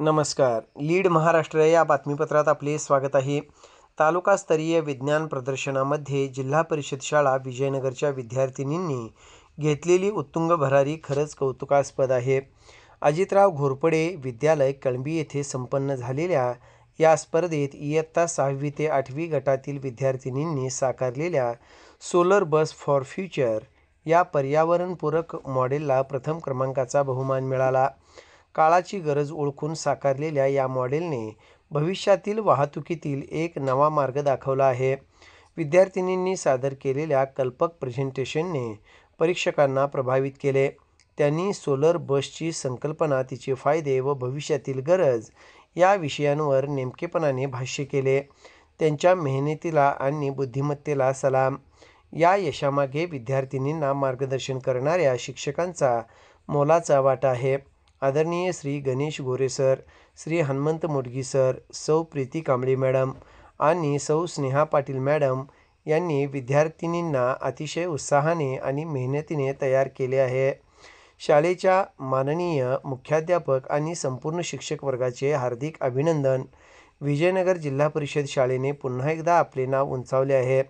नमस्कार. लीड महाराष्ट्र या बातमीपत्रात आपले स्वागत आहे. तालुकास्तरीय विज्ञान प्रदर्शनामध्ये जिल्हा परिषद शाळा विजयनगरच्या विद्यार्थिनींनी घेतलेली उत्तुंग भरारी खरंच कौतुकास्पद आहे. अजितराव घोरपडे विद्यालय कळंबी येथे संपन्न झालेल्या या स्पर्धेत इयत्ता 6वी ते 8वी गटातील विद्यार्थिनींनी साकारलेल्या सोलर बस फॉर फ्युचर या पर्यावरणपूरक मॉडेलला प्रथम क्रमांकाचा बहुमान मिळाला. काळाची गरज ओळखून साकारलेल्या या मॉडेलने भविष्यातील वाहतुकीतील एक नवा मार्ग दाखवला आहे. विद्यार्थिनींनी सादर केलेल्या कल्पक प्रेझेंटेशनने परीक्षकांना प्रभावित केले. त्यांनी सोलर बसची संकल्पना, तिचे फायदे व भविष्यातील गरज या विषयांवर नेमकेपणाने भाष्य केले. त्यांच्या मेहनतीला आणि बुद्धिमत्तेला सलाम. या यशामागे विद्यार्थिनींना मार्गदर्शन करणाऱ्या शिक्षकांचा मोलाचा वाटा आहे. आदरणीय श्री गणेश गोरे सर, श्री हनुमंत मोडगी सर, सौ प्रीती कांबळे मॅडम आणि सौ स्नेहा पाटील मॅडम यांनी विद्यार्थिनींना अतिशय उत्साहाने आणि मेहनतीने तयार केले आहे. शाळेच्या माननीय मुख्याध्यापक आणि संपूर्ण शिक्षक वर्गाचे हार्दिक अभिनंदन. विजयनगर जिल्हा परिषद शाळेने पुन्हा एकदा आपले नाव उंचावले आहे.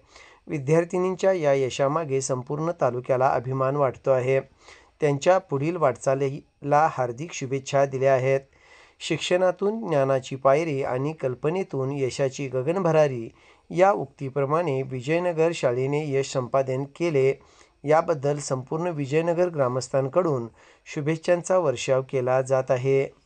विद्यार्थिनींच्या या यशामागे संपूर्ण तालुक्याला अभिमान वाटतो आहे. त्यांच्या पुढील वाटचालीला हार्दिक शुभेच्छा दिल्या आहेत. शिक्षणातून ज्ञानाची पायरी आणि कल्पनेतून यशाची गगनभरारी या उक्तीप्रमाणे विजयनगर शाळेने यश संपादन केले, याबद्दल संपूर्ण विजयनगर ग्रामस्थांकडून शुभेच्छांचा वर्षाव केला जात आहे.